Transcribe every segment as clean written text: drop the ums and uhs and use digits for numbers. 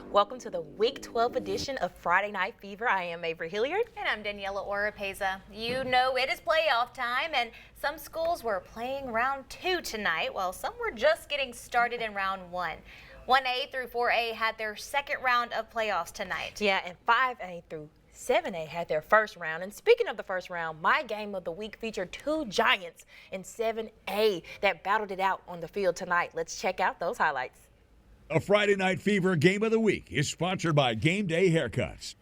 Welcome to the Week 12 edition of Friday Night Fever. I am Avery Hilliard. And I'm Daniela Oropeza. You know it is playoff time, and some schools were playing round 2 tonight, while some were just getting started in round 1. 1A through 4A had their second round of playoffs tonight. Yeah, and 5A through 7A had their first round. And speaking of the first round, my game of the week featured two giants in 7A that battled it out on the field tonight. Let's check out those highlights. A Friday Night Fever Game of the Week is sponsored by Game Day Haircuts.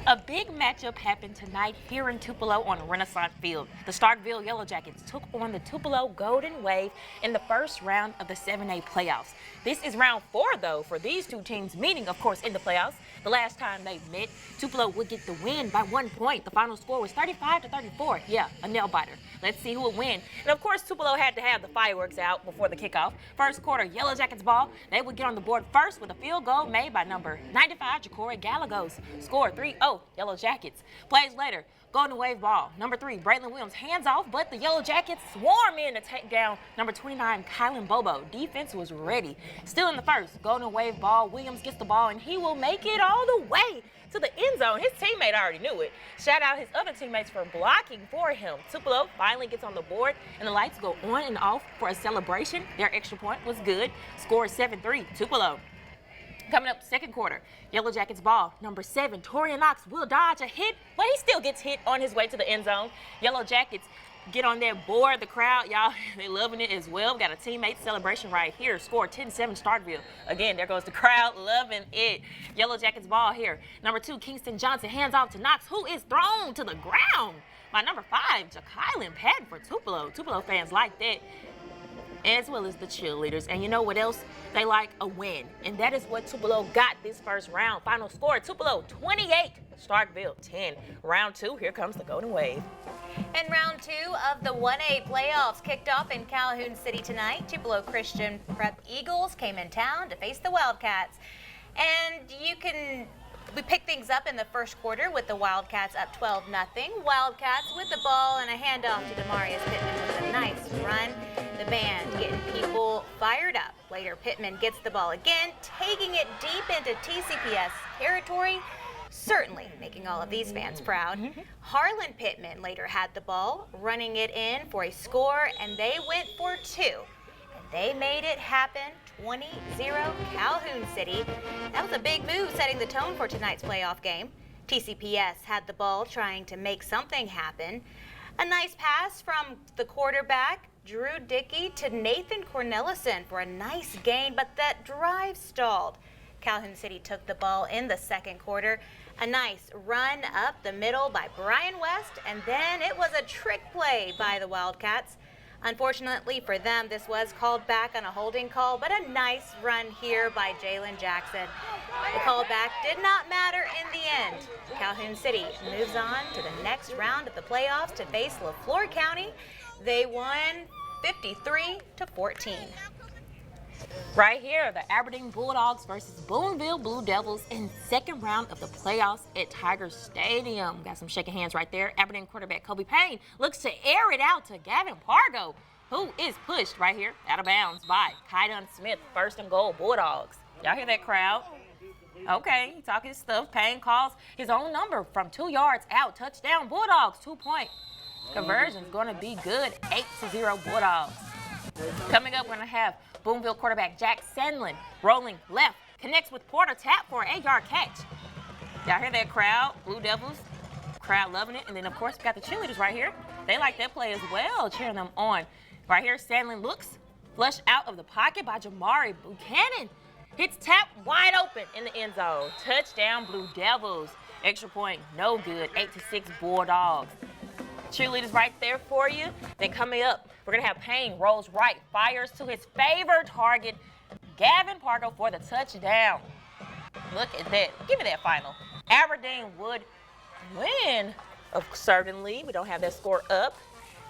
A big matchup happened tonight here in Tupelo on Renaissance Field. The Starkville Yellow Jackets took on the Tupelo Golden Wave in the first round of the 7A playoffs. This is round 4, though, for these two teams, meaning, of course, in the playoffs. The last time they met, Tupelo would get the win by 1 point. The final score was 35-34. Yeah, a nail-biter. Let's see who would win. And, of course, Tupelo had to have the fireworks out before the kickoff. First quarter, Yellow Jackets ball. They would get on the board first with a field goal made by number 95, Ja'Cory Gallegos. Score 3-0, Yellow Jackets. Plays later, Golden Wave ball. Number 3, Braylon Williams, hands off, but the Yellow Jackets swarm in to take down number 29, Kylan Bobo. Defense was ready. Still in the first, Golden Wave ball. Williams gets the ball, and he will make it all the way to the end zone. His teammate already knew it. Shout out his other teammates for blocking for him. Tupelo finally gets on the board, and the lights go on and off for a celebration. Their extra point was good. Score 7-3, Tupelo. Coming up second quarter, Yellow Jackets ball. Number 7, Torian Knox will dodge a hit, but he still gets hit on his way to the end zone. Yellow Jackets get on their board. The crowd, y'all, they loving it as well. We got a teammate celebration right here. Score 10-7 Starkville. Again, there goes the crowd loving it. Yellow Jackets ball here. Number 2, Kingston Johnson hands off to Knox, who is thrown to the ground by number 5, Ja'Kylan Patton for Tupelo. Tupelo fans like that, as well as the cheerleaders. And you know what else? They like a win. And that is what Tupelo got this first round. Final score, Tupelo 28, Starkville 10. Round 2, here comes the Golden Wave. And round 2 of the 1A playoffs kicked off in Calhoun City tonight. Tupelo Christian Prep Eagles came in town to face the Wildcats. And we pick things up in the first quarter with the Wildcats up 12-0. Wildcats with the ball and a handoff to Demarius Pittman with a nice run. The band getting people fired up. Later, Pittman gets the ball again, taking it deep into TCPS territory, certainly making all of these fans proud. Harlan Pittman later had the ball, running it in for a score, and they went for 2. And they made it happen, 20-0 Calhoun City. That was a big move, setting the tone for tonight's playoff game. TCPS had the ball, trying to make something happen. A nice pass from the quarterback, Drew Dickey, to Nathan Cornelison for a nice gain, but that drive stalled. Calhoun City took the ball in the second quarter. A nice run up the middle by Brian West, and then it was a trick play by the Wildcats. Unfortunately for them, this was called back on a holding call, but a nice run here by Jalen Jackson. The callback did not matter in the end. Calhoun City moves on to the next round of the playoffs to face LaFleur County. They won 53-14. Right here, the Aberdeen Bulldogs versus Boonville Blue Devils in second round of the playoffs at Tiger Stadium. Got some shaking hands right there. Aberdeen quarterback Kobe Payne looks to air it out to Gavin Pargo, who is pushed right here out of bounds by Kydon Smith. First and goal, Bulldogs. Y'all hear that crowd? Okay, he talking his stuff. Payne calls his own number from 2 yards out. Touchdown, Bulldogs. 2-point conversion's going to be good. 8-0 Bulldogs. Coming up, we're going to have Boonville quarterback Jack Sandlin rolling left, connects with Porter, tap for an 8-yard catch. Y'all hear that crowd? Blue Devils, crowd loving it. And then, of course, we got the cheerleaders right here. They like that play as well, cheering them on. Right here, Sandlin looks, flushed out of the pocket by Jamari Buchanan. Hits tap wide open in the end zone. Touchdown, Blue Devils. Extra point, no good. 8-6 Bulldogs. Cheerleaders right there for you. Then coming up, we're going to have Payne rolls right, fires to his favorite target, Gavin Pargo for the touchdown. Look at that. Give me that final. Aberdeen would win. Certainly, we don't have that score up.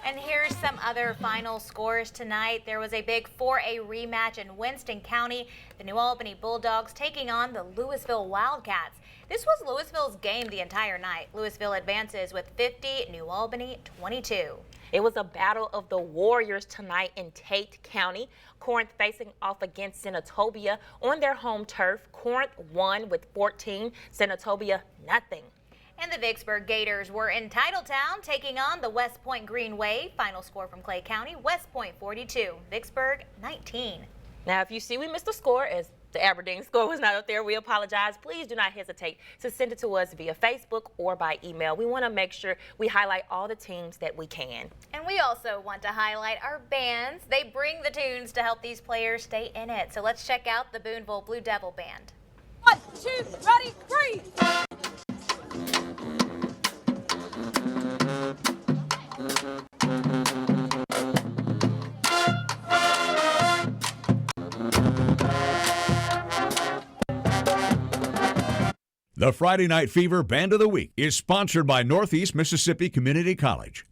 And here's some other final scores tonight. There was a big 4A rematch in Winston County. The New Albany Bulldogs taking on the Louisville Wildcats. This was Louisville's game the entire night. Louisville advances with 50, New Albany 22. It was a battle of the Warriors tonight in Tate County. Corinth facing off against Senatobia on their home turf. Corinth won with 14, Senatobia nothing. And the Vicksburg Gators were in Titletown taking on the West Point Green Wave. Final score from Clay County, West Point 42, Vicksburg 19. Now, if you see we missed a score, as the Aberdeen score was not up there, we apologize. Please do not hesitate to send it to us via Facebook or by email. We want to make sure we highlight all the teams that we can. And we also want to highlight our bands. They bring the tunes to help these players stay in it. So let's check out the Boonville Blue Devil Band. 1, 2, ready, 3. The Friday Night Fever Band of the Week is sponsored by Northeast Mississippi Community College.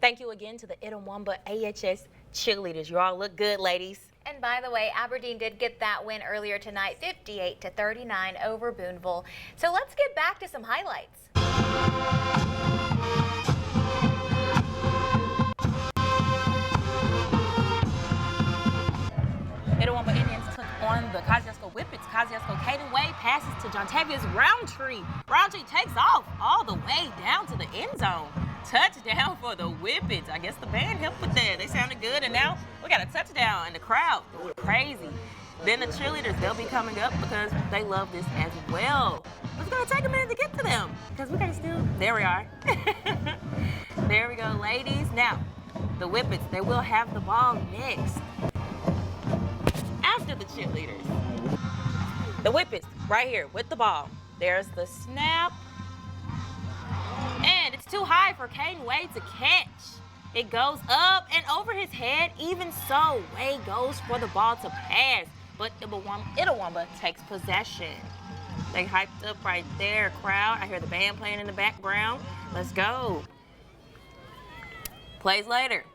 Thank you again to the Itawamba AHS cheerleaders. You all look good, ladies. And by the way, Aberdeen did get that win earlier tonight, 58-39 over Boonville. So let's get back to some highlights. Itawamba Indians took on the Kosciuszko Whippets. Kosciuszko Caden Wade passes to Jontavius Roundtree. Roundtree takes off all the way down to the end zone. Touchdown for the Whippets. I guess the band helped with that. They sounded good, and now we got a touchdown, and the crowd going crazy. Then the cheerleaders, they'll be coming up because they love this as well. It's going to take a minute to get to them because we got to still, there we are. There we go, ladies. Now, the Whippets, they will have the ball next after the cheerleaders. The Whippets right here with the ball. There's the snap. And it's too high for Caden Wade to catch. It goes up and over his head. Even so, Wade goes for the ball to pass. But Itawamba takes possession. They hyped up right there, crowd. I hear the band playing in the background. Let's go. Plays later.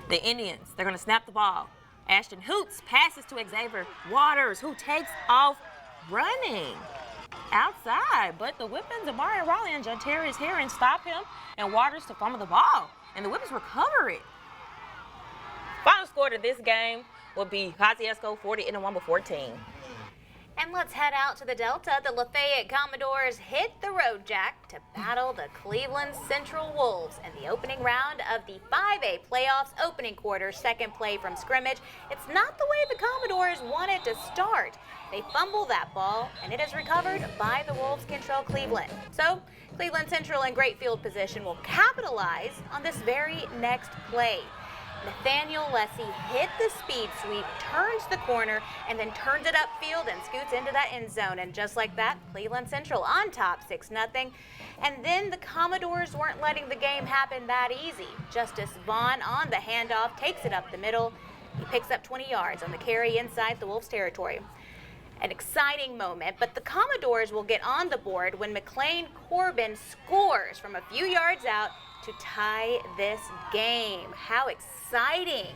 The Indians, they're going to snap the ball. Ashton Hoots passes to Xavier Waters, who takes off running outside, but the Whippets, Amari Raleigh and Jontarius Heron stop him, and Waters to fumble the ball, and the Whippets recover it. Final score to this game will be Kosciuszko 40, Itawamba 14. And let's head out to the Delta. The Lafayette Commodores hit the road jack to battle the Cleveland Central Wolves in the opening round of the 5A playoffs opening quarter, second play from scrimmage. It's not the way the Commodores wanted to start. They fumble that ball, and it is recovered by the Wolves control Cleveland. So Cleveland Central in great field position will capitalize on this very next play. Nathaniel Lessie hit the speed sweep, turns the corner, and then turns it upfield and scoots into that end zone. And just like that, Cleveland Central on top 6-0. And then the Commodores weren't letting the game happen that easy. Justice Vaughn on the handoff takes it up the middle. He picks up 20 yards on the carry inside the Wolves territory. An exciting moment, but the Commodores will get on the board when McLean Corbin scores from a few yards out to tie this game. How exciting.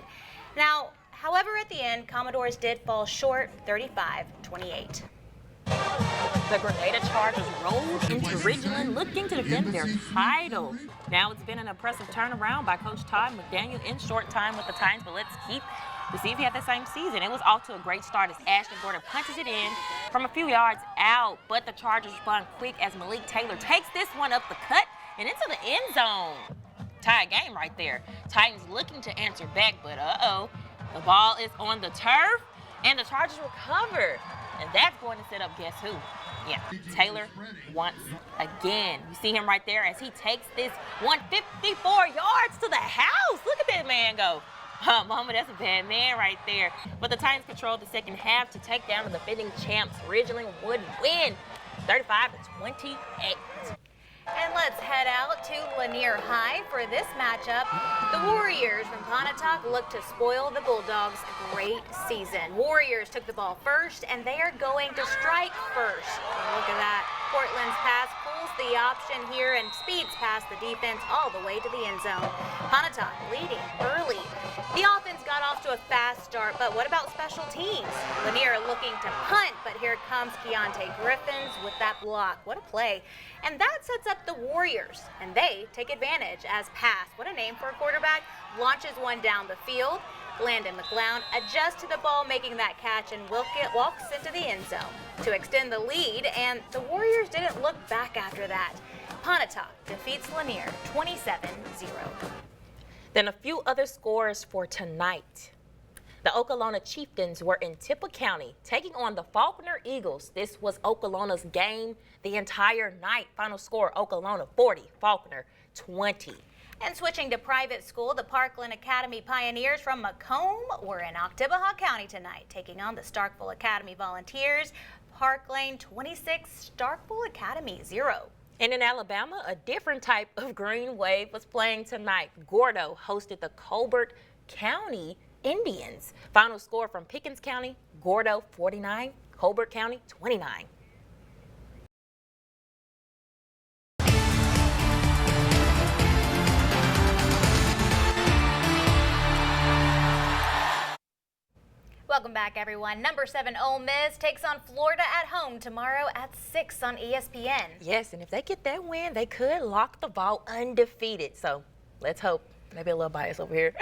Now, however, at the end, Commodores did fall short, 35-28. The Grenada Chargers rolled into Ridgeland looking to defend their title. Now it's been an impressive turnaround by Coach Todd McDaniel in short time with the Titans, but let's keep to see if he had the same season. It was off to a great start as Ashton Gordon punches it in from a few yards out, but the Chargers respond quick as Malik Taylor takes this one up the cut and into the end zone. Tie game right there. Titans looking to answer back, but the ball is on the turf and the Chargers recover. And that's going to set up guess who? Yeah, Taylor once again. You see him right there as he takes this 154 yards to the house. Look at that man go. Mama, that's a bad man right there. But the Titans controlled the second half to take down the defending champs. Ridgeland would win 35-28. And let's head out to Lanier High for this matchup. The Warriors from Pontotoc look to spoil the Bulldogs' great season. Warriors took the ball first, and they are going to strike first. And look at that. Portland's pass pulls the option here and speeds past the defense all the way to the end zone. Pontotoc leading early. The offense got off to a fast start, but what about special teams? Lanier looking to punt, but here comes Keontae Griffins with that block. What a play. And that sets up the Warriors, and they take advantage as pass. What a name for a quarterback. Launches one down the field. Landon McClown adjusts to the ball, making that catch, and walks into the end zone to extend the lead, and the Warriors didn't look back after that. Pontotoc defeats Lanier 27-0. Then a few other scores for tonight. The Okolona Chieftains were in Tippah County taking on the Faulkner Eagles. This was Okolona's game the entire night. Final score, Okolona 40, Faulkner 20. And switching to private school, the Parkland Academy Pioneers from Macomb were in Oktibbeha County tonight, taking on the Starkville Academy Volunteers. Parkland 26, Starkville Academy 0. And in Alabama, a different type of green wave was playing tonight. Gordo hosted the Colbert County Indians. Final score from Pickens County, Gordo 49, Colbert County 29. Welcome back, everyone. Number 7 Ole Miss takes on Florida at home tomorrow at 6 on ESPN. Yes, and if they get that win, they could lock the vault undefeated. So let's hope. Maybe a little bias over here.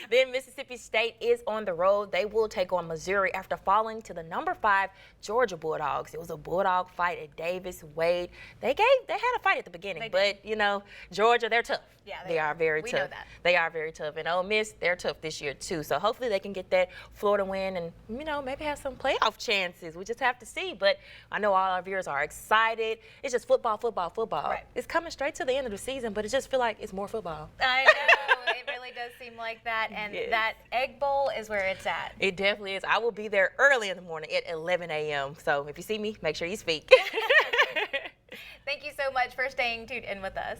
Then Mississippi State is on the road. They will take on Missouri after falling to the number 5 Georgia Bulldogs. It was a Bulldog fight at Davis Wade. They had a fight at the beginning, but you know, Georgia, they're tough. Yeah, they are very tough. We know that. They are very tough. And Ole Miss, they're tough this year too. So hopefully they can get that Florida win and, you know, maybe have some playoff chances. We just have to see. But I know all our viewers are excited. It's just football, football, football. Right. It's coming straight to the end of the season, but it just feel like it's more football. I know. It really does seem like that. And Yes. that Egg Bowl is where it's at. It definitely is. I will be there early in the morning at 11 a.m. So if you see me, make sure you speak. Thank you so much for staying tuned in with us.